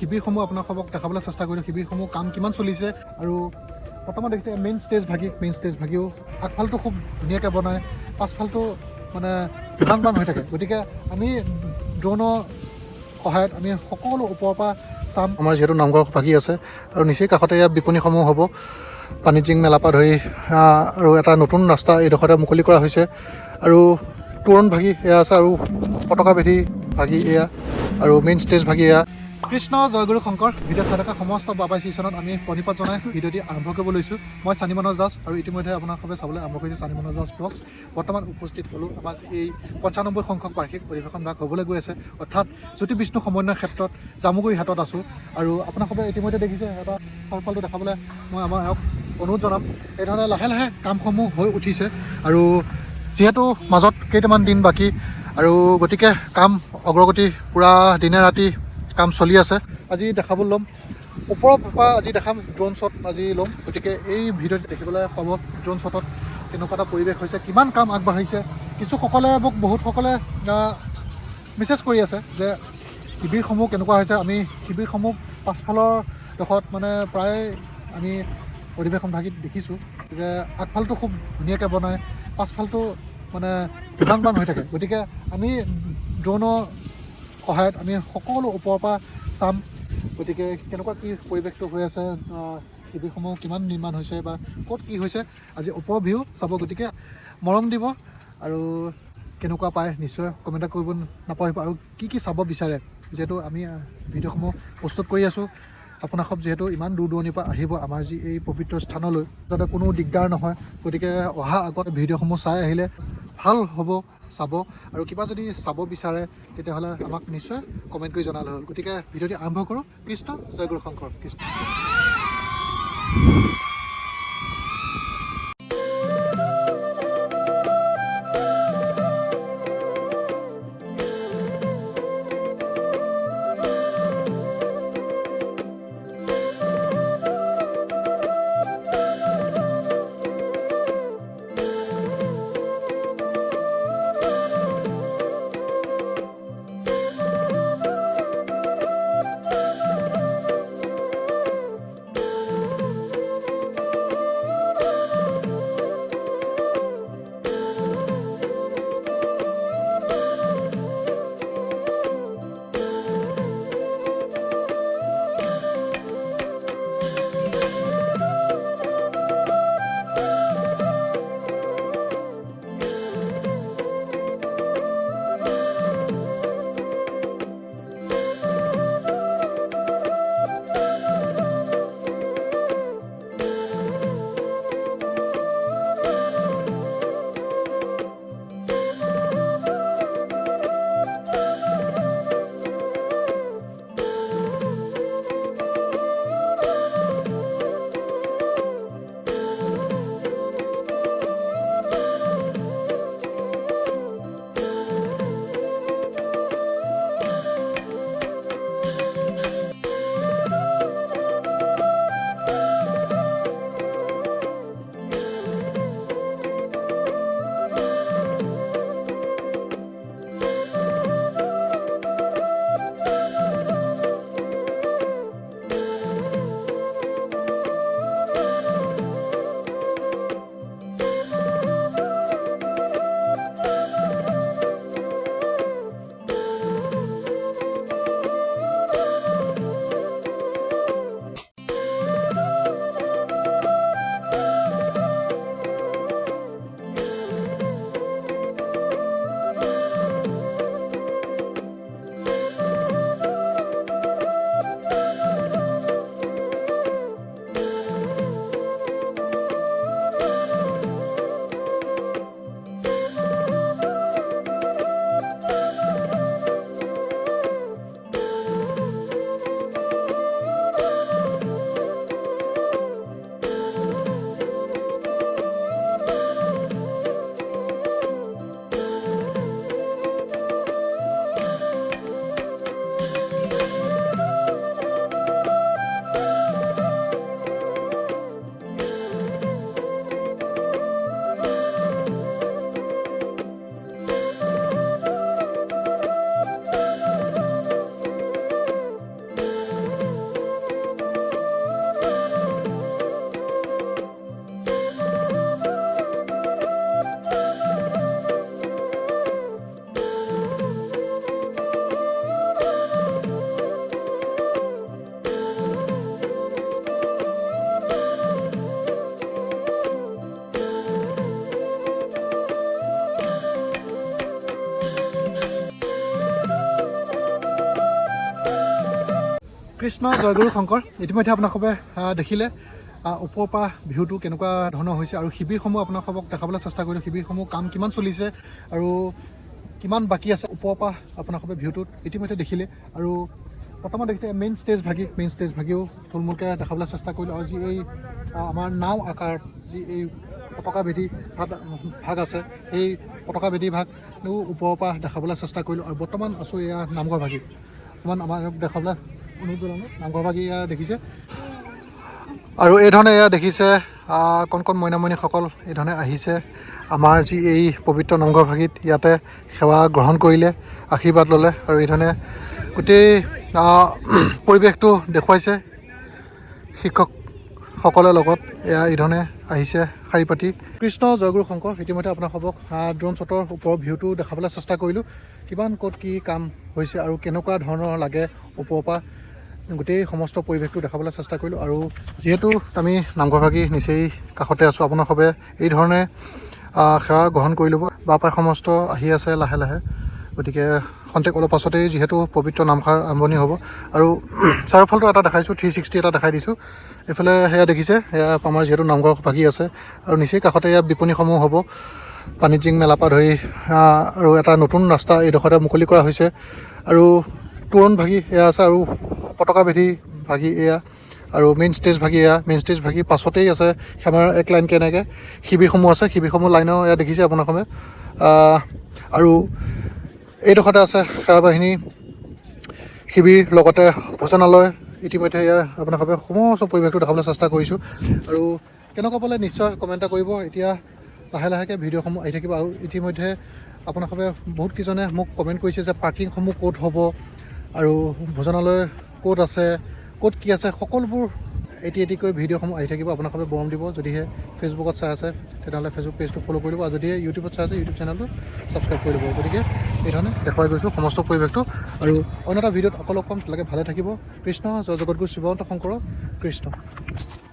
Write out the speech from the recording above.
শিবিৰসমূহ আপোনালোকক দেখাবলৈ চেষ্টা কৰিলোঁ শিবিৰসমূহ কাম কিমান চলিছে আৰু বৰ্তমান দেখিছে মেইন ষ্টেজ ভাগিও আগফালটো খুব ধুনীয়াকৈ বনায় পাছফালটো মানে বান হৈ থাকে গতিকে আমি ড্ৰোনৰ সহায়ত আমি সকলো ওপৰৰ পৰা চাম আমাৰ যিহেতু নামঘৰ ভাগি আছে আৰু নিচেই কাষতে ইয়াত বিপণীসমূহ হ'ব বাণিজ্যিক মেলাৰ পৰা ধৰি আৰু এটা নতুন ৰাস্তা এইডোখৰতে মুকলি কৰা হৈছে আৰু তোৰণ ভাগি এয়া আছে আৰু পতাকা বেধি ভাগি এয়া আৰু মেইন ষ্টেজ ভাগি এয়া কৃষ্ণ জয়গুৰু শংকৰ ভিডিঅ' চাই থকা সমস্ত বাবাই ছিজনত আমি প্ৰণিপাত জনাই ভিডিঅ'টি আৰম্ভ কৰিব লৈছোঁ মই চানি মানস দাস আৰু ইতিমধ্যে আপোনালোকে চাবলৈ আৰম্ভ কৰিছে চানি মানস দাস ব্লগছ বৰ্তমান উপস্থিত হ'লোঁ আমাৰ এই 95 সংখ্যক বাৰ্ষিক অধিৱেশন ভাগ হ'বলৈ গৈ আছে অৰ্থাৎ জ্যোতি বিষ্ণু সমন্বয় ক্ষেত্ৰত জামুগুৰিহাটত আছোঁ আৰু আপোনালোকে ইতিমধ্যে দেখিছে এটা চাৰিওফালটো দেখাবলৈ মই আমাৰ এওঁক অনুৰোধ জনাম এইধৰণে লাহে লাহে কামসমূহ হৈ উঠিছে আৰু যিহেতু মাজত কেইটামান দিন বাকী আৰু গতিকে কাম অগ্ৰগতি পূৰা দিনে ৰাতি কাম চলি আছে আজি দেখাবলৈ ল'ম ওপৰৰ পৰা আজি দেখাম ড্ৰোন শ্বট আজি ল'ম গতিকে এই ভিডিঅ'ত দেখিবলৈ পাব ড্ৰোন শ্বটত কেনেকুৱা এটা পৰিৱেশ হৈছে কিমান কাম আগবাঢ়িছে কিছুসকলে মোক বহুতসকলে মেছেজ কৰি আছে যে শিবিৰসমূহ কেনেকুৱা হৈছে আমি শিবিৰসমূহ পাছফালৰ ডোখৰত মানে প্ৰায় আমি অধিৱেশন ভাগিত দেখিছোঁ যে আগফালটো খুব ধুনীয়াকৈ বনায় পাছফালটো মানে বান হৈ থাকে গতিকে আমি ড্ৰোনৰ সহায়ত আমি সকলো ওপৰৰ পৰা চাম গতিকে কেনেকুৱা কি পৰিৱেশটো হৈ আছে শিবিৰসমূহ কিমান নিৰ্মাণ হৈছে বা ক'ত কি হৈছে আজি ওপৰৰ ভিউ চাব গতিকে মৰম দিব আৰু কেনেকুৱা পায় নিশ্চয় কমেণ্ট কৰিব নাপাহৰিব আৰু কি চাব বিচাৰে যিহেতু আমি ভিডিঅ'সমূহ প্ৰস্তুত কৰি আছোঁ আপোনালোক যিহেতু ইমান দূৰ দূৰণিৰ পৰা আহিব আমাৰ যি এই পবিত্ৰ স্থানলৈ যাতে কোনো দিগদাৰ নহয় গতিকে অহা আগত ভিডিঅ'সমূহ চাই আহিলে ভাল হ'ব চাব আৰু কিবা যদি চাব বিচাৰে তেতিয়াহ'লে আমাক নিশ্চয় কমেণ্ট কৰি জনালে হ'ল গতিকে ভিডিঅ'টি আৰম্ভ কৰোঁ কৃষ্ণ জয়গুৰু শংকৰ কৃষ্ণ কৃষ্ণ জয়গুৰু শংকৰ ইতিমধ্যে আপোনালোকে দেখিলে ওপৰৰ পৰা ভিউটো কেনেকুৱা ধৰণৰ হৈছে আৰু শিবিৰসমূহ আপোনালোকক দেখাবলৈ চেষ্টা কৰিলোঁ শিবিৰসমূহ কাম কিমান চলিছে আৰু কিমান বাকী আছে ওপৰৰ পৰা আপোনালোকে ভিউটোত ইতিমধ্যে দেখিলে আৰু বৰ্তমান দেখিছে মেইন ষ্টেজ ভাগিও থুলমূলকৈ দেখাবলৈ চেষ্টা কৰিলোঁ আৰু যি এই আমাৰ নাও আকাৰ যি এই পতাকা বেদী ভাগ আছে সেই পতাকা বেদী ভাগো ওপৰৰ পৰা দেখাবলৈ চেষ্টা কৰিলোঁ আৰু বৰ্তমান আছোঁ এয়া নামঘৰ ভাগি অকণমান আমাৰ দেখাবলৈ অনুৰোধ জনালোঁ নামঘৰ ভাগি এয়া দেখিছে আৰু এইধৰণে এয়া দেখিছে কণ কণ মইনামণিসকল এইধৰণে আহিছে আমাৰ যি এই পবিত্ৰ নামঘৰ ভাগিত ইয়াতে সেৱা গ্ৰহণ কৰিলে আশীৰ্বাদ ল'লে আৰু এইধৰণে গোটেই পৰিৱেশটো দেখুৱাইছে শিক্ষকসকলৰ লগত এয়া এইধৰণে আহিছে শাৰী পাতি কৃষ্ণ জয়গুৰু শংকৰ ইতিমধ্যে আপোনালোকক ড্ৰোন শ্বটৰ ওপৰৰ ভিউটো দেখাবলৈ চেষ্টা কৰিলোঁ কিমান ক'ত কি কাম হৈছে আৰু কেনেকুৱা ধৰণৰ লাগে ওপৰৰ পৰা গোটেই সমস্ত পৰিৱেশটো দেখাবলৈ চেষ্টা কৰিলোঁ আৰু যিহেতু আমি নামঘৰ ভাগি নিচেই কাষতে আছোঁ আপোনালোকে এই ধৰণে সেৱা গ্ৰহণ কৰি ল'ব বা প্ৰায় সমস্ত আহি আছে লাহে লাহে গতিকে খন্তেক অলপ পাছতেই যিহেতু পবিত্ৰ নামঘৰ আৰম্ভণি হ'ব আৰু চাৰিওফালটো এটা দেখাইছোঁ 360 এটা দেখাই দিছোঁ এইফালে সেয়া দেখিছে সেয়া আমাৰ যিহেতু নামঘৰ ভাগি আছে আৰু নিচেই কাষতে ইয়াত বিপণীসমূহ হ'ব বাণিজ্যিক মেলাৰ পৰা ধৰি আৰু এটা নতুন ৰাস্তা এইডোখৰতে মুকলি কৰা হৈছে আৰু তোৰণ ভাগি এয়া আছে আৰু পতাকা বেদী ভাগি এয়া আৰু মেইন ষ্টেজ ভাগি পাছতেই আছে আমাৰ এক লাইনকৈ এনেকৈ শিবিৰসমূহ আছে শিবিৰসমূহ লাইনৰ এয়া দেখিছে আপোনালোকে আৰু এইডোখৰতে আছে সেৱা বাহিনী শিবিৰ লগতে ভোজনালয় ইতিমধ্যে ইয়াৰ আপোনালোকে সমস্ত পৰিৱেশটো দেখাবলৈ চেষ্টা কৰিছোঁ আৰু কেনেকুৱা পালে নিশ্চয় কমেণ্ট এটা কৰিব এতিয়া লাহে লাহেকৈ ভিডিঅ'সমূহ আহি থাকিব আৰু ইতিমধ্যে আপোনালোকে বহুতকেইজনে মোক কমেণ্ট কৰিছে যে পাৰ্কিংসমূহ ক'ত হ'ব আৰু ভোজনালয় ক'ত আছে ক'ত কি আছে সকলোবোৰ এটিকৈ ভিডিঅ'সমূহ আহি থাকিব আপোনালোকে বৰম দিব যদিহে ফেচবুকত চাই আছে তেতিয়াহ'লে ফেচবুক পেজটো ফ'ল' কৰি দিব আৰু যদিহে ইউটিউবত চাই আছে ইউটিউব চেনেলটো ছাবস্ক্ৰাইব কৰি দিব গতিকে এইধৰণে দেখুৱাই গৈছোঁ সমস্ত পৰিৱেশটো আৰু অন্য এটা ভিডিঅ'ত আকৌ লগ পাম লাগে ভালে থাকিব কৃষ্ণ জয় জগতগুৰু শিৱন্ত শংকৰ কৃষ্ণ